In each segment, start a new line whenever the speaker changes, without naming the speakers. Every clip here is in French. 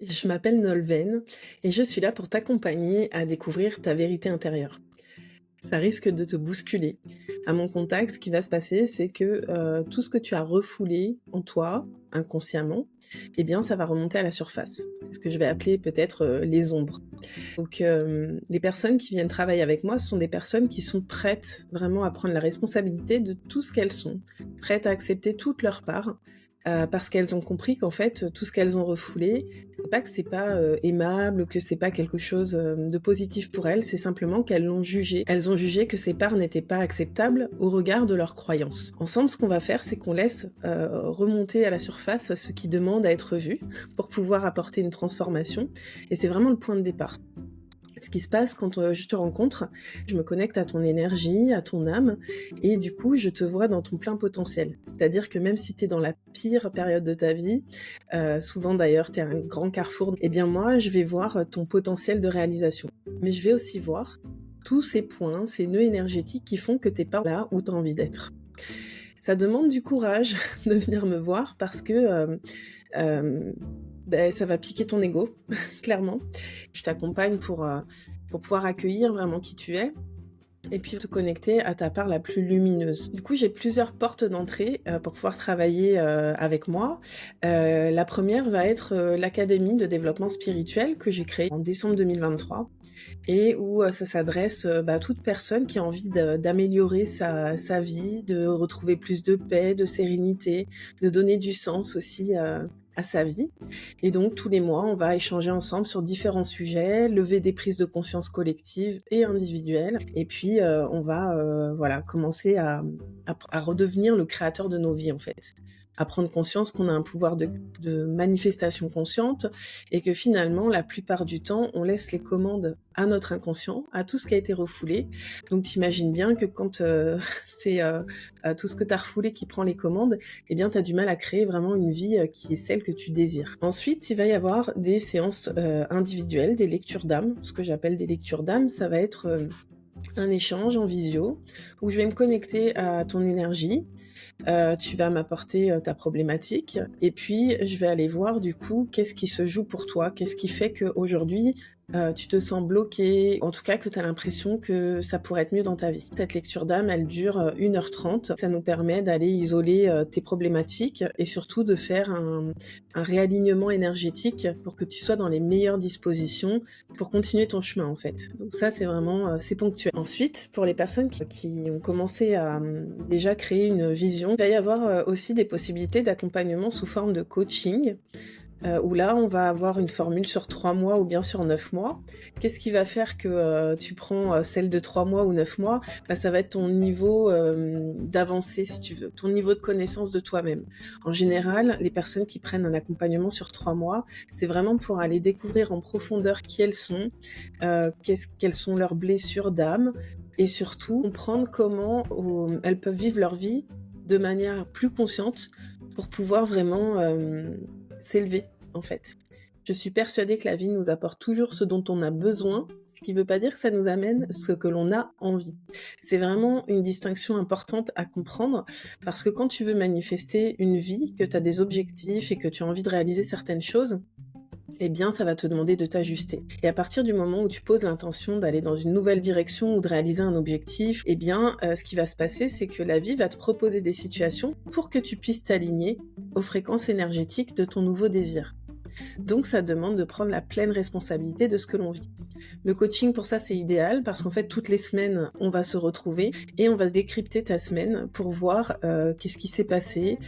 Je m'appelle Nolwenn et je suis là pour t'accompagner à découvrir ta vérité intérieure. Ça risque de te bousculer. À mon contact, ce qui va se passer, c'est que tout ce que tu as refoulé en toi, inconsciemment, eh bien, ça va remonter à la surface. C'est ce que je vais appeler peut-être les ombres. Donc, les personnes qui viennent travailler avec moi, ce sont des personnes qui sont prêtes vraiment à prendre la responsabilité de tout ce qu'elles sont, prêtes à accepter toute leur part, parce qu'elles ont compris qu'en fait, tout ce qu'elles ont refoulé, c'est pas que c'est pas aimable, que c'est pas quelque chose de positif pour elles, c'est simplement qu'elles l'ont jugé. Elles ont jugé que ces parts n'étaient pas acceptables au regard de leurs croyances. Ensemble, ce qu'on va faire, c'est qu'on laisse remonter à la surface ce qui demande à être vu pour pouvoir apporter une transformation. Et c'est vraiment le point de départ. Ce qui se passe quand je te rencontre, je me connecte à ton énergie, à ton âme, et du coup, je te vois dans ton plein potentiel. C'est-à-dire que même si tu es dans la pire période de ta vie, souvent d'ailleurs, tu es à un grand carrefour, eh bien moi, je vais voir ton potentiel de réalisation. Mais je vais aussi voir tous ces points, ces nœuds énergétiques qui font que tu n'es pas là où tu as envie d'être. Ça demande du courage de venir me voir parce que ça va piquer ton ego, clairement. Je t'accompagne pour pouvoir accueillir vraiment qui tu es et puis te connecter à ta part la plus lumineuse. Du coup, j'ai plusieurs portes d'entrée pour pouvoir travailler avec moi. La première va être l'académie de développement spirituel que j'ai créée en décembre 2023 et où ça s'adresse à toute personne qui a envie d'améliorer sa vie, de retrouver plus de paix, de sérénité, de donner du sens aussi à sa vie. Et donc tous les mois, on va échanger ensemble sur différents sujets, lever des prises de conscience collectives et individuelles. Et puis on va commencer à redevenir le créateur de nos vies en fait. À prendre conscience qu'on a un pouvoir de manifestation consciente et que finalement, la plupart du temps, on laisse les commandes à notre inconscient, à tout ce qui a été refoulé. Donc t'imagines bien que quand c'est tout ce que tu as refoulé qui prend les commandes, eh bien tu as du mal à créer vraiment une vie qui est celle que tu désires. Ensuite, il va y avoir des séances individuelles, des lectures d'âme. Ce que j'appelle des lectures d'âme, ça va être un échange en visio où je vais me connecter à ton énergie. Tu vas m'apporter ta problématique et puis je vais aller voir du coup qu'est-ce qui se joue pour toi, qu'est-ce qui fait qu'aujourd'hui tu te sens bloqué, en tout cas que tu as l'impression que ça pourrait être mieux dans ta vie. Cette lecture d'âme, elle dure 1h30. Ça nous permet d'aller isoler tes problématiques et surtout de faire un réalignement énergétique pour que tu sois dans les meilleures dispositions pour continuer ton chemin en fait. Donc ça c'est vraiment c'est ponctuel. Ensuite, pour les personnes qui ont commencé à déjà créer une vision, il va y avoir aussi des possibilités d'accompagnement sous forme de coaching. Où là, on va avoir une formule sur 3 mois ou bien sur 9 mois. Qu'est-ce qui va faire que tu prends celle de 3 mois ou 9 mois? Ça va être ton niveau d'avancée, si tu veux, ton niveau de connaissance de toi-même. En général, les personnes qui prennent un accompagnement sur 3 mois, c'est vraiment pour aller découvrir en profondeur qui elles sont, quelles sont leurs blessures d'âme, et surtout comprendre comment elles peuvent vivre leur vie de manière plus consciente pour pouvoir vraiment s'élever, en fait. Je suis persuadée que la vie nous apporte toujours ce dont on a besoin, ce qui ne veut pas dire que ça nous amène ce que l'on a envie. C'est vraiment une distinction importante à comprendre, parce que quand tu veux manifester une vie, que tu as des objectifs et que tu as envie de réaliser certaines choses, eh bien, ça va te demander de t'ajuster. Et à partir du moment où tu poses l'intention d'aller dans une nouvelle direction ou de réaliser un objectif, eh bien, ce qui va se passer, c'est que la vie va te proposer des situations pour que tu puisses t'aligner aux fréquences énergétiques de ton nouveau désir. Donc ça demande de prendre la pleine responsabilité de ce que l'on vit. Le coaching pour ça c'est idéal parce qu'en fait toutes les semaines on va se retrouver et on va décrypter ta semaine pour voir qu'est-ce qui s'est passé,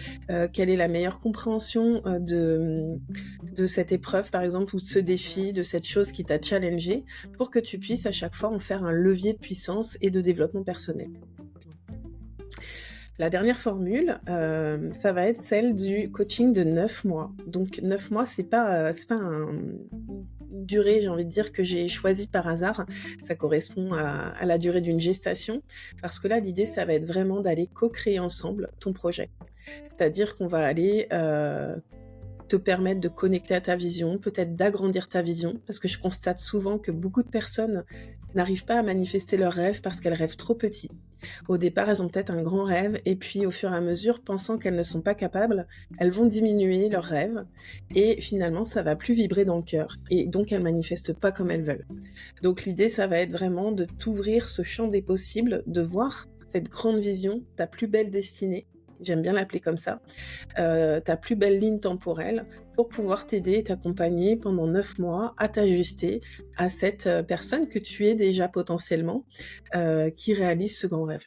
quelle est la meilleure compréhension de cette épreuve par exemple ou de ce défi, de cette chose qui t'a challengé pour que tu puisses à chaque fois en faire un levier de puissance et de développement personnel. La dernière formule, ça va être celle du coaching de 9 mois. Donc 9 mois, c'est pas une durée, j'ai envie de dire, que j'ai choisie par hasard. Ça correspond à la durée d'une gestation, parce que là, l'idée, ça va être vraiment d'aller co-créer ensemble ton projet. C'est-à-dire qu'on va aller te permettre de connecter à ta vision, peut-être d'agrandir ta vision, parce que je constate souvent que beaucoup de personnes n'arrivent pas à manifester leurs rêves parce qu'elles rêvent trop petit. Au départ, elles ont peut-être un grand rêve et puis au fur et à mesure, pensant qu'elles ne sont pas capables, elles vont diminuer leurs rêves et finalement, ça va plus vibrer dans le cœur et donc elles manifestent pas comme elles veulent. Donc l'idée, ça va être vraiment de t'ouvrir ce champ des possibles, de voir cette grande vision, ta plus belle destinée, j'aime bien l'appeler comme ça, ta plus belle ligne temporelle pour pouvoir t'aider et t'accompagner pendant 9 mois à t'ajuster à cette, personne que tu es déjà potentiellement, qui réalise ce grand rêve.